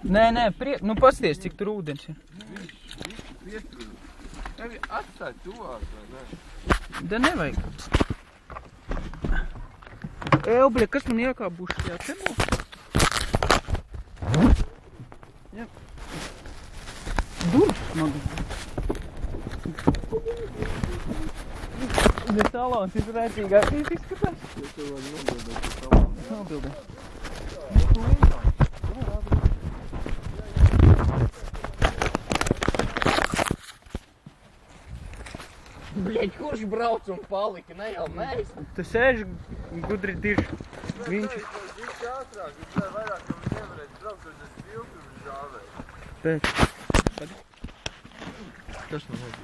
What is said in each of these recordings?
Nē, nu pasties, cik tur ūdens ir. Tevi atstāj tuvāk, vai ne? Da nevajag. Bļa, kas man jākābuši šajā cebū? Jā. Durš smagi. Bet salons izrēcīgākais izskatās. Es tev varu nobildēt par salonu. Nobildē. Bļaļ, kurš brauc un palika, ne jau mēs? Tu sēži gudri dirši. Viņš. Viņš ātrāk, viņš vairāk, ka viņš nevarēs braukt, viņš es filtru viņš žāvēja. Pēc. Kas man vajag?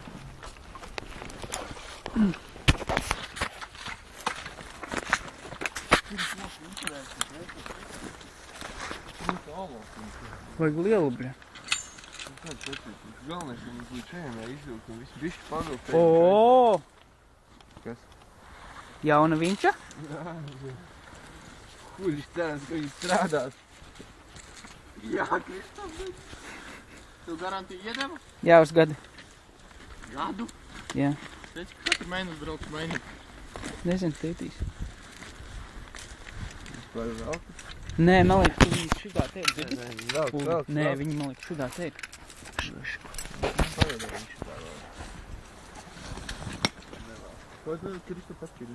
Vajag lielu, bļa. Galvenais, ka mums līdz šajiem jāizvilkt un visu bišķi pavilkt. Ooo! Kas? Jauna vinča? Jā, kuļš cerams, ka viņi strādās. Jā, Kristof, Tu garantīgi iedeva? Jā, uz gadu. Gadu? Jā. Teici, ka katru mēnesi brauc mainīt. Nezinu, tētīs. Vai velk? Nē, man liekas, ka viņi šitā teik. Velk. Nē, viņi man liekas šitā teik. Pagaidām viņš tā vēl. Ko tu, Kristof, atšķiri?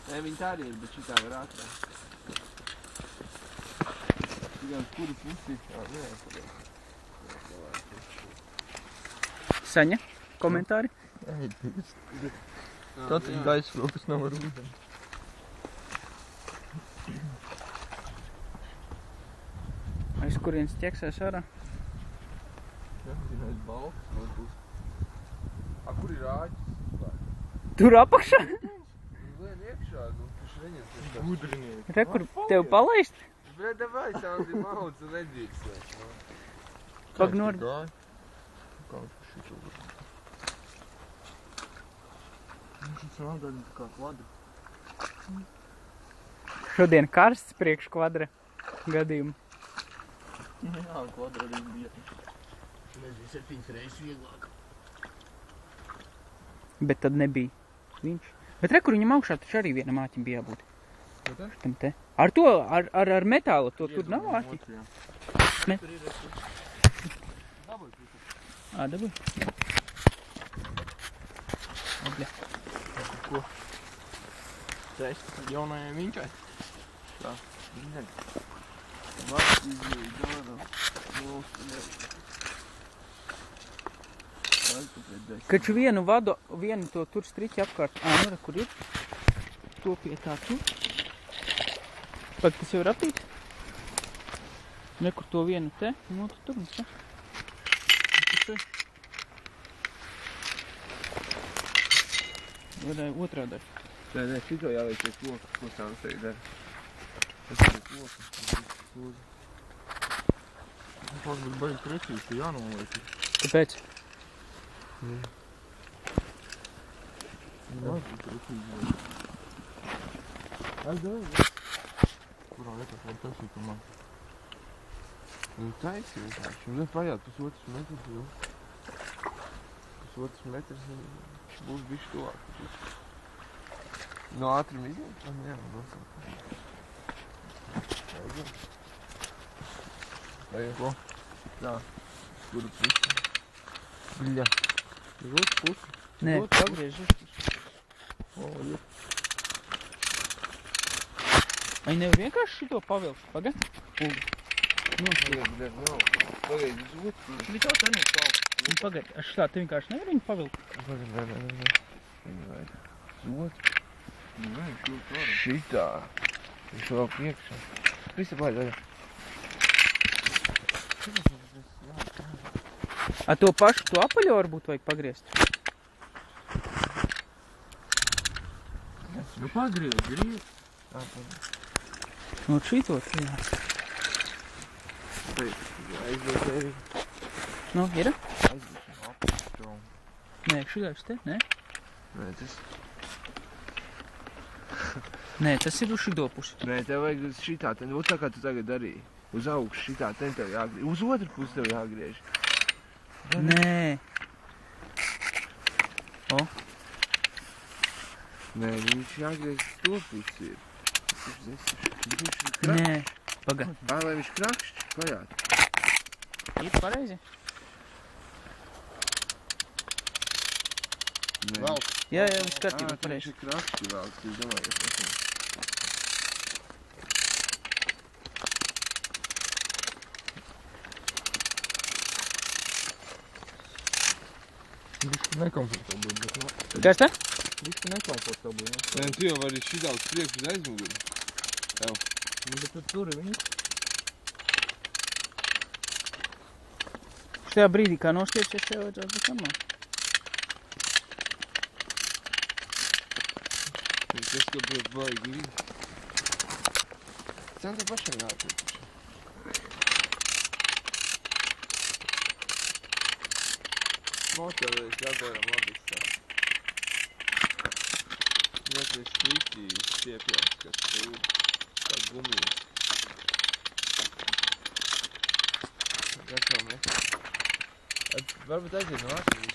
Nē, viņi tā arī ir, bet šitā var ātrāk. Tikai uz kuru pusi? Nē, Saņa, komentāri? Tāds ir gaisro, kas nav ar ūdeni. Aiz kurienes ķeksēs ārā? Jā, viņa aiz balkas varbūt. A, kur ir āķis? Tur apakšā? Lien iekšā, nu, taču neņems ir tas. Gudrinieki. Re, kur tev palaist? Bet davai, Sandri, mauc un nedrīkstēs. Pagnor. Kā tu šito var? Viņš ir sāgaļi kā kvadri. Šodien karsts priekš kvadra gadījumu. Jā, kvadra arī bija. Nezinu, 7 reizes vieglāk. Bet tad nebija viņš. Bet re, kur viņam augšā taču arī vienam āķim bija jābūt. Šitam te. Ar to, ar metālu, to tur nav āķi. Tur ir esi. Dabūj. Obļa. Ko? Teici, jaunajai viņķai. Tā. Viņai. Vārds izvēja dārā. Kaču vienu vadu, vienu to tur striķi apkārt. Nu re, kur ir? To pie tā tur. Pag, tas jau ir apīt? Nekur to vienu te, nu tur un te. Varēja otrādāk. Nē, šito jāliek pie koka, ko sāv te dara. Tas ir koka. Tas būs baigi precīzi, ka jānoliek. Kāpēc? Baigi precīzi. Aizdevai? Kurā vietā var taisīt un man? Nu taisi vienkārši. Un nepajāt pusotrs metrs, jo. Pusotrs metrs būs bišķi tuvāk. No ātrim izņemt? Jā, nosāk. Vajag ko? Jā. Kuru pusi? Bļa. Uz otru pusi? Nē, pagriež uz pusi. O, jā. Ai, nevar vienkārši šito pavilkt? Pagad? Uga. Pagaid, uz otru pusi. Viņš jau ten ir kaut. Pagad, ar šitā te vienkārši nevar viņu pavilkt? Nē. Uz otru. Nē, šitā. Viņš vēl priekšā. Visi baļ. A to pašu, to apaļo varbūt vajag pagriezt? Nu pagriezt, griezt. No šito? Jā. Aizdod tevi. Nu, ir? Aizdošana apakšā. Nē, šitāks te, ne? Nē, tas... Nē, tas ir uz šito pusi. Nē, tev vajag uz šitā, tad tā kā tu tagad darīji. Uz augšu šitā, ten tev jāgriež. Uz otru pusi tev jāgriež. Nē. O, Nē, viņš jāgriež to pusi ir. nē. Paga. Lai viņš krakšķi, pajāt. Ir pareizi? Nē. Vēl. Jā, viss kārtībā, Viņš pareizi. ir krakšķi vēl, es domāju, ka tas ir. Bišķi nekomfortabli, bet nu. Kas tā? Bišķi nekomfortabli, nu. Nē, tu jau vari šitā uz priekšu uz aizmuguri. Nu, bet tu turi viņu. Šajā brīdī, kā nostiepsies, šajā vajadzētu būt normāli. Tas, ka būtu baigi līdzi. Centra pašam jāatūt. Motorēs jādaram labi tā. Ļoti slikti stiepjams, kas tur kā gumijas. Gatvam, ja? Varbūt aiziet no atveju.